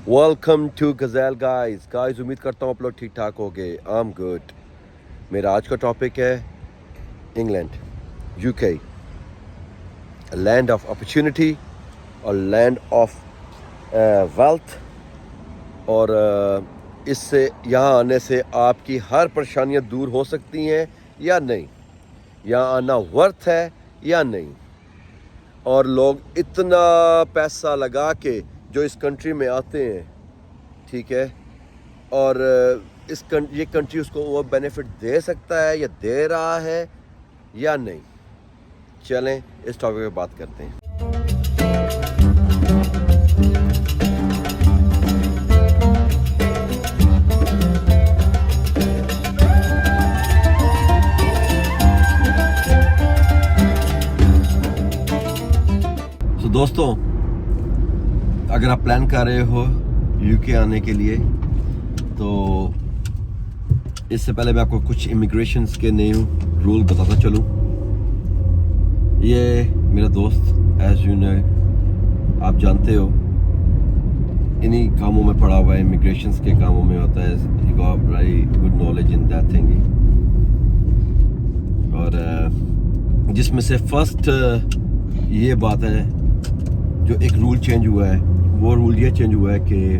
Welcome to गज़ैल guys उम्मीद करता हूँ आप लोग ठीक ठाक हो गए। I am good. मेरा आज का टॉपिक है England, UK, land of opportunity और लैंड ऑफ वेल्थ। और इससे यहाँ आने से आपकी हर परेशानियाँ दूर हो सकती हैं या नहीं, यहाँ आना वर्थ है या नहीं। और लोग इतना पैसा लगा के जो इस कंट्री में आते हैं, ठीक है, और ये कंट्री उसको वो बेनिफिट दे सकता है या दे रहा है या नहीं। चलें इस टॉपिक पे बात करते हैं। तो दोस्तों, अगर आप प्लान कर रहे हो यूके आने के लिए, तो इससे पहले मैं आपको कुछ इमिग्रेशंस के नए रूल बताता चलूँ। ये मेरा दोस्त एज यू नो, आप जानते हो, इन्हीं कामों में पड़ा हुआ है, इमिग्रेशंस के कामों में होता है। He got very good knowledge in that thing. और जिसमें से फर्स्ट ये बात है, जो एक रूल चेंज हुआ है, वो रूल ये चेंज हुआ है कि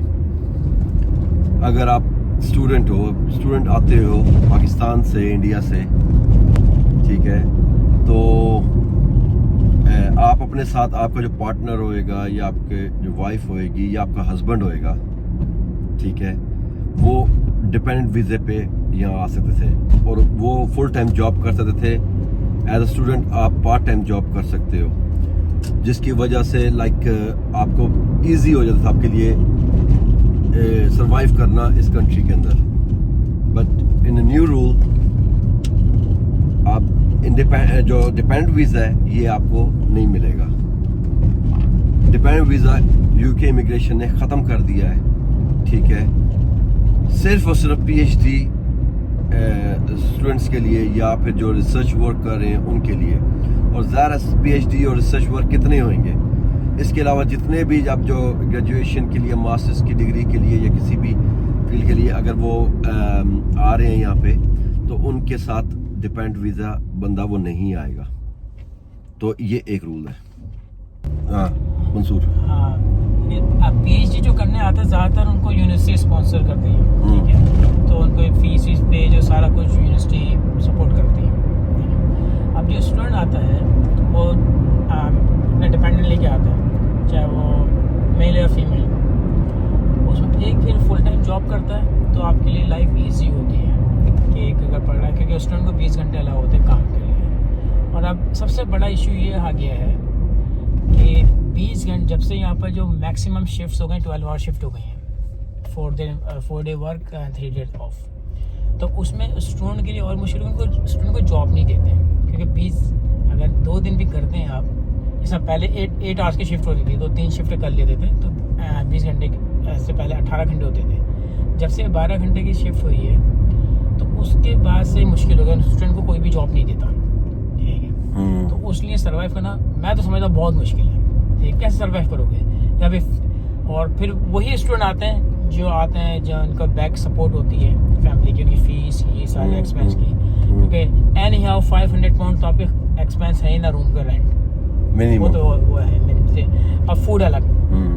अगर आप स्टूडेंट आते हो पाकिस्तान से, इंडिया से, ठीक है, तो आप अपने साथ आपका जो पार्टनर होएगा या आपके जो वाइफ होएगी या आपका हस्बैंड होएगा, ठीक है, वो डिपेंडेंट वीज़े पे यहाँ आ सकते थे और वो फुल टाइम जॉब कर सकते थे। एज अ स्टूडेंट आप पार्ट टाइम जॉब कर सकते हो, जिसकी वजह से आपको इजी हो जाता था आपके लिए सरवाइव करना इस कंट्री के अंदर। बट इन न्यू रूल, आप जो डिपेंडेंट वीज़ा है ये आपको नहीं मिलेगा। डिपेंडेंट वीज़ा यूके इमिग्रेशन ने ख़त्म कर दिया है, ठीक है, सिर्फ और सिर्फ PhD स्टूडेंट्स के लिए या फिर जो रिसर्च वर्क कर रहे हैं उनके लिए। और ज़्यादा PhD और रिसर्च वर्क कितने होंगे, इसके अलावा जितने भी आप जो ग्रेजुएशन के लिए, मास्टर्स की डिग्री के लिए या किसी भी फील्ड के लिए अगर वो आ रहे हैं यहाँ पे, तो उनके साथ डिपेंडेंट वीज़ा बंदा वो नहीं आएगा। तो ये एक रूल है। हाँ मंसूर, हाँ, PhD जो करने आता है ज़्यादातर उनको यूनिवर्सिटी स्पॉन्सर करती है, ठीक है, तो उनको फीस पे जो सारा कुछ यूनिवर्सिटी सपोर्ट करती है। अब जो स्टूडेंट आता है वो अपना डिपेंडेंट लेके आता है, चाहे वो मेल या फीमेल, उसमें एक फिर फुल टाइम जॉब करता है, तो आपके लिए लाइफ इजी होती है कि एक अगर पढ़ रहा है, क्योंकि स्टूडेंट को 20 घंटे अलाउ होते हैं काम के लिए। और अब सबसे बड़ा इशू ये आ गया है कि 20 घंटे, जब से यहाँ पर जो मैक्सिमम शिफ्ट्स हो गए 12 आवर शिफ्ट हो गई हैं, 4 डे वर्क 3 डेज ऑफ, तो उसमें स्टूडेंट के लिए और मुश्किल, उनको स्टूडेंट को जॉब नहीं देते हैं, क्योंकि 20 अगर 2 दिन भी करते हैं आप, जैसा पहले 8 आवर्स की शिफ्ट होती थी, 2-3 शिफ्ट कर लेते थे, तो 20 घंटे से पहले 18 घंटे होते थे। जब से 12 घंटे की शिफ्ट हुई है, तो उसके बाद से मुश्किल हो गया, स्टूडेंट को कोई भी जॉब नहीं देता, ठीक है। तो उसलिए सर्वाइव करना मैं तो समझता बहुत मुश्किल है, ठीक, कैसे सर्वाइव करोगे या फिर। और फिर वही स्टूडेंट आते हैं जो उनका बैक सपोर्ट होती है फैमिली की, उनकी फीस, ये सारे एक्सपेंस की, क्योंकि एनी हाउ 500 पाउंड तो आपके एक्सपेंस है ही ना, रूम का रेंट मिनिमम, वो तो वो है मिनिमम, और फूड अलग।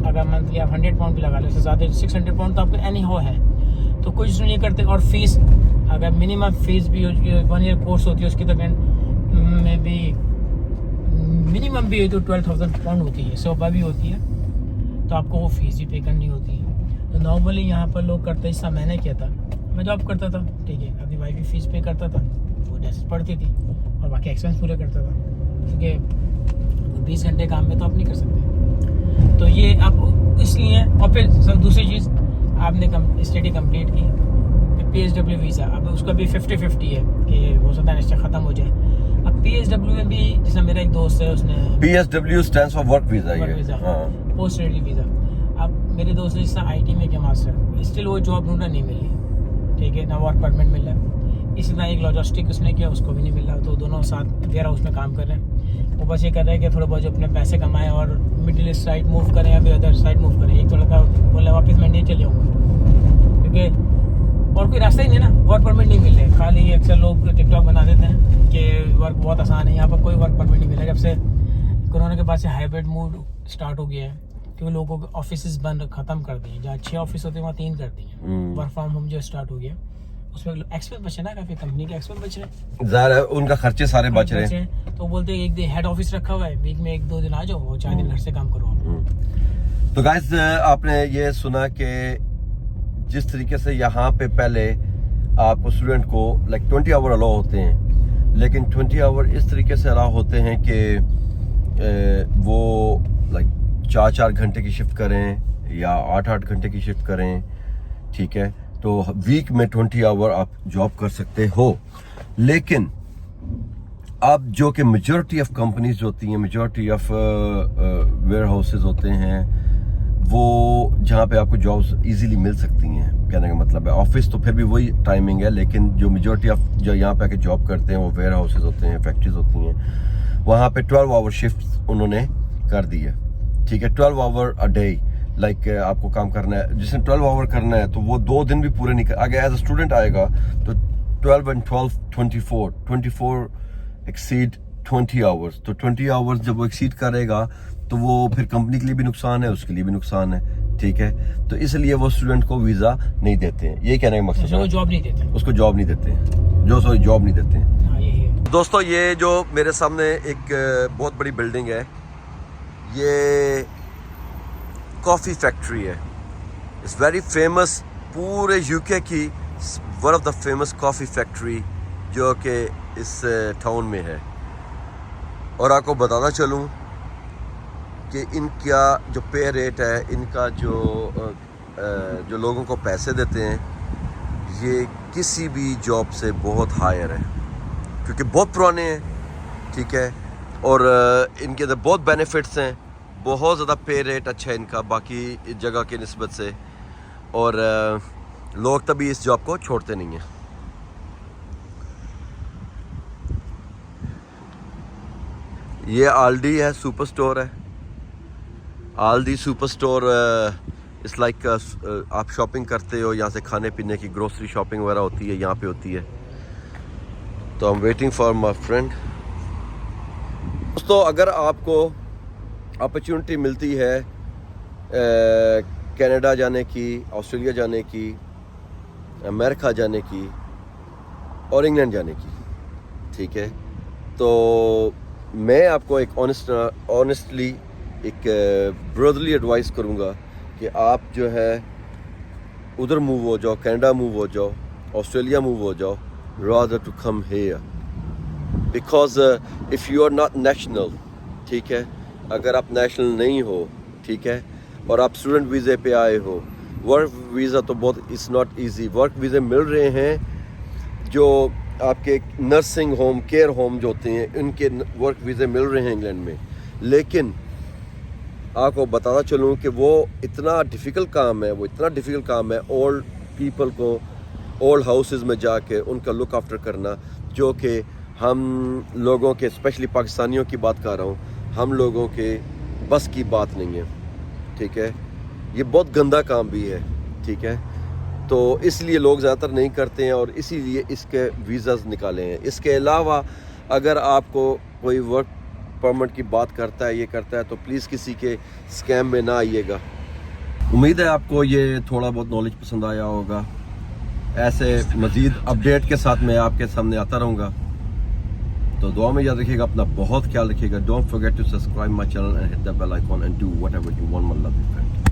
अगर मंथली आप 100 पाउंड भी लगा लो, उससे ज़्यादा 600 पाउंड तो आपके एनी हाउ है, तो कुछ नहीं करते। और फीस, अगर मिनिमम फीस भी 1 ईयर कोर्स होती है, उसकी तो में भी मिनिमम भी तो 12,000 पाउंड होती है, 100 भी होती है, तो आपको वो फीस भी पे करनी होती है। तो नॉर्मली यहाँ पर लोग करते, जैसा मैंने किया था, मैं जॉब करता था, ठीक है, अपनी वाइफ की फ़ीस पे करता था, वो जैसे पढ़ती थी, और बाकी एक्सपेंस पूरे करता था, क्योंकि 20 घंटे काम में तो आप नहीं कर सकते। तो ये आप इसलिए, और फिर सब दूसरी चीज़, आपने स्टडी कंप्लीट की, PSW वीज़ा, अब उसका भी 50-50 है कि हो सकता है निश्चय ख़त्म हो जाए। अब PSW में भी, जैसे मेरा एक दोस्त है, उसने PSW stands for work visa, post study visa. अब मेरे दोस्त ने जिस IT में किया मास्टर, स्टिल वो जॉब ढूंढना नहीं मिली, ठीक है, ना वर्क परमिट मिल रहा है। इसी तरह एक लॉजिस्टिक उसने किया, उसको भी नहीं मिल रहा, तो दोनों साथ वेयर हाउस में काम कर रहे हैं। वो बस ये कर रहे हैं कि थोड़ा बहुत जो अपने पैसे कमाएं और मिडिल ईस्ट साइड मूव करें या फिर अदर साइड मूव करें। एक तो लड़का बोला वापस मैं इंडिया आगे और कोई रास्ता ही नहीं ना, वर्क परमिट नहीं मिल रहे। खाली अक्सर लोग टिकटॉक बना देते हैं कि वर्क बहुत आसान है, यहाँ पर कोई वर्क परमिट नहीं मिल रहा। जब से कोरोना के बाद से हाइब्रिड मूड स्टार्ट हो गया है, क्योंकि लोगों के ऑफिस बंद खत्म कर दिए, जहाँ 6 ऑफिस होते हैं वहाँ 3 कर दिए। वर्क फ्रॉम होम जो स्टार्ट हो गया, उसमें एक्सपेंस बचे ना, काफी कंपनी के एक्सपेंस बच रहे हैं, ज़ाहिर है उनका खर्चे सारे बच रहे हैं। तो बोलते हैं एक दिन हेड ऑफिस रखा हुआ है, वीक में 1-2 दिन आ जाओ और 4 दिन घर से काम करो। तो गाइस आपने ये सुना कि जिस तरीके से यहाँ पे पहले आपको स्टूडेंट को लाइक 20 आवर अलाउ होते हैं, लेकिन 20 आवर इस तरीके से अलाउ होते हैं कि वो लाइक 4-4 घंटे की शिफ्ट करें या 8-8 घंटे की शिफ्ट करें, ठीक है। तो वीक में 20 आवर आप जॉब कर सकते हो। लेकिन अब जो कि मेजॉरिटी ऑफ कंपनीज होती हैं, मेजॉरिटी ऑफ वेयर हाउसेज होते हैं, वो जहाँ पे आपको जॉब्स इजीली मिल सकती हैं, कहने का मतलब है ऑफिस तो फिर भी वही टाइमिंग है, लेकिन जो मेजॉरिटी ऑफ जो यहाँ पे आके जॉब करते हैं वो वेयर हाउसेज होते हैं, फैक्ट्रीज होती हैं, वहाँ पे 12 आवर शिफ्ट उन्होंने कर दी है, ठीक है। 12 आवर अ डे लाइक आपको काम करना है, जिसने 12 आवर करना है तो वो 2 दिन भी पूरे नहीं कर, अगर एज अ स्टूडेंट आएगा तो 12 and 12 24 एक्सीड 20 आवर्स, तो 20 आवर्स जब वो एक्सीड करेगा तो वो फिर कंपनी के लिए भी नुकसान है, उसके लिए भी नुकसान है, ठीक है। तो इसलिए वो स्टूडेंट को वीज़ा नहीं देते हैं, यही कहने का मकसद है। उसको जॉब नहीं देते, उसको जॉब नहीं देते हैं, जॉब नहीं देते हैं। हाँ, यही है। दोस्तों ये जो मेरे सामने एक बहुत बड़ी बिल्डिंग है, ये कॉफ़ी फैक्ट्री है। इट्स वेरी फेमस, पूरे यूके की one of the famous coffee factory जो कि इस टाउन में है। और आपको बताना चलूँ कि इनका जो पे रेट है, इनका जो लोगों को पैसे देते हैं, ये किसी भी जॉब से बहुत हायर है, क्योंकि बहुत पुराने हैं, ठीक है। और इनके अंदर बहुत बेनिफिट्स हैं, बहुत ज़्यादा पे रेट अच्छा है इनका बाकी जगह की निस्बत से, और लोग तभी इस जॉब को छोड़ते नहीं हैं। ये आल्डी है, सुपर स्टोर है, आल्डी सुपर स्टोर। इट्स लाइक आप शॉपिंग करते हो, यहाँ से खाने पीने की ग्रोसरी शॉपिंग वगैरह होती है, यहाँ पे होती है। तो I am waiting for my friend. दोस्तों अगर आपको अपॉर्चुनिटी मिलती है कनाडा जाने की, ऑस्ट्रेलिया जाने की, अमेरिका जाने की और इंग्लैंड जाने की, ठीक है, तो मैं आपको एक ऑनेस्टली एक ब्रदरली एडवाइस करूँगा कि आप जो है उधर मूव हो जाओ, कनाडा मूव हो जाओ, ऑस्ट्रेलिया मूव हो जाओ, rather to come here because if you are not national, ठीक है, अगर आप नेशनल नहीं हो, ठीक है, और आप स्टूडेंट वीज़े पे आए हो, वर्क वीज़ा तो बहुत इट्स नॉट इजी। वर्क वीज़े मिल रहे हैं, जो आपके नर्सिंग होम, केयर होम जो होते हैं, उनके वर्क वीज़े मिल रहे हैं इंग्लैंड में, लेकिन आपको बताना चलूँ कि वो इतना डिफ़िकल्ट काम है, वो इतना डिफ़िकल्ट काम है ओल्ड पीपल को ओल्ड हाउसेस में जाके उनका लुक आफ्टर करना, जो कि हम लोगों के, स्पेशली पाकिस्तानियों की बात कर रहा हूँ, हम लोगों के बस की बात नहीं है, ठीक है। ये बहुत गंदा काम भी है, ठीक है, तो इसलिए लोग ज़्यादातर नहीं करते हैं और इसीलिए इसके वीज़ाज़ निकाले हैं। इसके अलावा अगर आपको कोई वर्क परमिट की बात करता है, ये करता है, तो प्लीज़ किसी के स्कैम में ना आइएगा। उम्मीद है आपको ये थोड़ा बहुत नॉलेज पसंद आया होगा। ऐसे मज़ीद अपडेट के साथ मैं आपके सामने आता रहूँगा, तो दुआ में याद रखिएगा, अपना बहुत ख्याल रखिएगा। Don't forget to subscribe my channel and hit the bell icon and do whatever you want my love you friend.